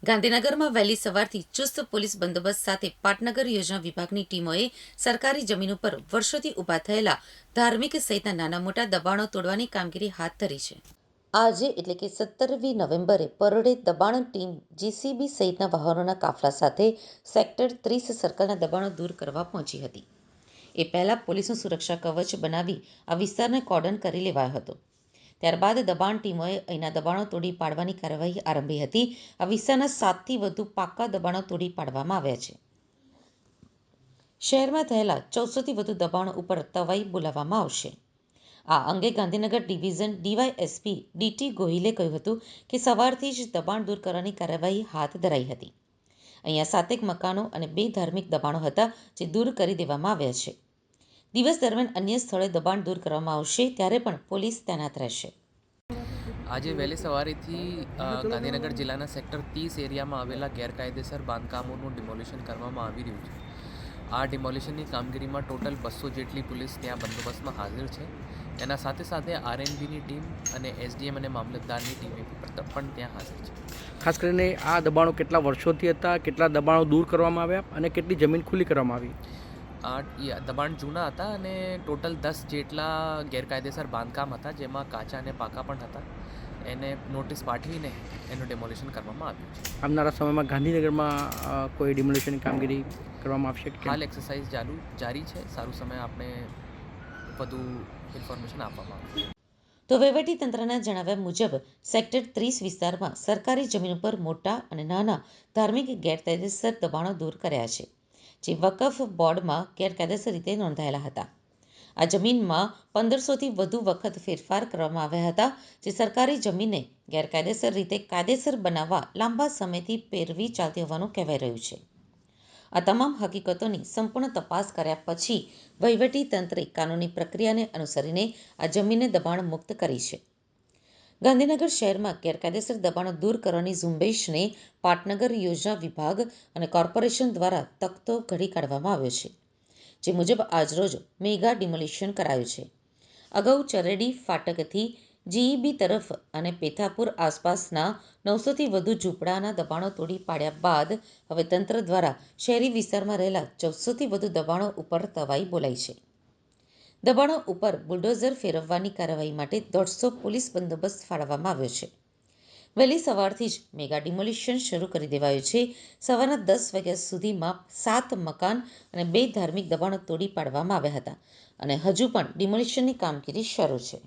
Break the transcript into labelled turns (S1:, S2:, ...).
S1: ગાંધીનગરમાં વહેલી સવારથી ચુસ્ત પોલીસ બંદોબસ્ત સાથે પાટનગર યોજના વિભાગની ટીમોએ સરકારી જમીન ઉપર વર્ષોથી ઊભા થયેલા ધાર્મિક સહિતના નાના મોટા દબાણો તોડવાની કામગીરી હાથ ધરી છે. આજે એટલે કે 17મી નવેમ્બરે પરોઢે દબાણ ટીમ જેસીબી સહિતના વાહનોના કાફલા સાથે સેક્ટર 30 સર્કલના દબાણો દૂર કરવા પહોંચી હતી. એ પહેલા પોલીસનું સુરક્ષા કવચ બનાવી આ વિસ્તારને કોર્ડન કરી લેવાયો હતો. ત્યારબાદ દબાણ ટીમોએ અહીંના દબાણો તોડી પાડવાની કાર્યવાહી આરંભી હતી. આ વિસ્તારના 7થી વધુ પાકા દબાણો તોડી પાડવામાં આવ્યા છે. શહેરમાં થયેલા 1400થી વધુ દબાણો ઉપર તવાઈ બોલાવવામાં આવશે. આ અંગે ગાંધીનગર ડિવિઝન ડીવાયએસપી ડીટી ગોહિલે કહ્યું હતું કે સવારથી જ દબાણ દૂર કરવાની કાર્યવાહી હાથ ધરાઈ હતી. અહીંયા 7 મકાનો અને 2 ધાર્મિક દબાણો હતા જે દૂર કરી દેવામાં આવ્યા છે. દિવસ દરમિયાન અન્ય સ્થળે દબાણ દૂર કરવામાં આવશે ત્યારે પણ પોલીસ તૈનાત રહેશે.
S2: આજે વહેલી સવારેથી ગાંધીનગર જિલ્લાના સેક્ટર 30 એરિયામાં આવેલા ગેરકાયદેસર બાંધકામોનું ડિમોલિશન કરવામાં આવી રહ્યું છે. આ ડિમોલિશનની કામગીરીમાં ટોટલ 200 જેટલી પોલીસ ત્યાં બંદોબસ્તમાં હાજર છે. એના સાથે સાથે આરએનબીની ટીમ અને એસડીએમ અને મામલતદારની ટીમે પણ ત્યાં હાજર છે.
S3: ખાસ કરીને આ દબાણો કેટલા વર્ષોથી હતા, કેટલા દબાણો દૂર કરવામાં આવ્યા અને કેટલી જમીન ખુલ્લી કરવામાં આવી?
S2: દબાણ જૂના હતા અને ટોટલ 10 જેટલા ગેરકાયદેસર બાંધકામ હતા, જેમાં કાચા અને પાકા પણ હતા. એને નોટિસ પાઠવીને એનું ડેમોલિશન કરવામાં આવ્યું છે.
S3: આવનારા સમયમાં ગાંધીનગરમાં કોઈ ડિમોલિશનની કામગીરી કરવામાં આવશે?
S2: હાલ એક્સરસાઇઝ જારી છે. સારું સમય આપણે વધુ ઇન્ફોર્મેશન આપવામાં આવશે.
S1: તો વહીવટીતંત્રના જણાવ્યા મુજબ સેક્ટર 30 વિસ્તારમાં સરકારી જમીન ઉપર મોટા અને નાના ધાર્મિક ગેરકાયદેસર દબાણો દૂર કર્યા છે, જે વકફ બોર્ડમાં ગેરકાયદેસર રીતે નોંધાયેલા હતા. આ જમીનમાં 1500થી વધુ વખત ફેરફાર કરવામાં આવ્યા હતા, જે સરકારી જમીનને ગેરકાયદેસર રીતે કાયદેસર બનાવવા લાંબા સમયથી પેરવી ચાલતી હોવાનું કહેવાઈ રહ્યું છે. આ તમામ હકીકતોની સંપૂર્ણ તપાસ કર્યા પછી વહીવટીતંત્રે કાનૂની પ્રક્રિયાને અનુસરીને આ જમીનને દબાણ મુક્ત કરી છે. ગાંધીનગર શહેરમાં ગેરકાયદેસર દબાણો દૂર કરવાની ઝુંબેશને પાટનગર યોજના વિભાગ અને કોર્પોરેશન દ્વારા તખતો ઘડી કાઢવામાં આવ્યો છે, જે મુજબ આજરોજ મેગા ડિમોલિશન કરાયું છે. અગાઉ ચરેડી ફાટકથી જીઈબી તરફ અને પેથાપુર આસપાસના 900થી વધુ ઝૂંપડાના દબાણો તોડી પાડ્યા બાદ હવે તંત્ર દ્વારા શહેરી વિસ્તારમાં રહેલા 1400થી વધુ દબાણો ઉપર તવાઈ બોલાઈ છે. દબાણો ઉપર બુલડોઝર ફેરવવાની કાર્યવાહી માટે 150 પોલીસ બંદોબસ્ત ફાળવવામાં આવ્યો છે. વહેલી સવારથી જ મેગા ડિમોલિશન શરૂ કરી દેવાયું છે. સવારના 10 વાગ્યા સુધીમાં 7 મકાન અને 2 ધાર્મિક દબાણો તોડી પાડવામાં આવ્યા હતા અને હજુ પણ ડિમોલિશનની કામગીરી શરૂ છે.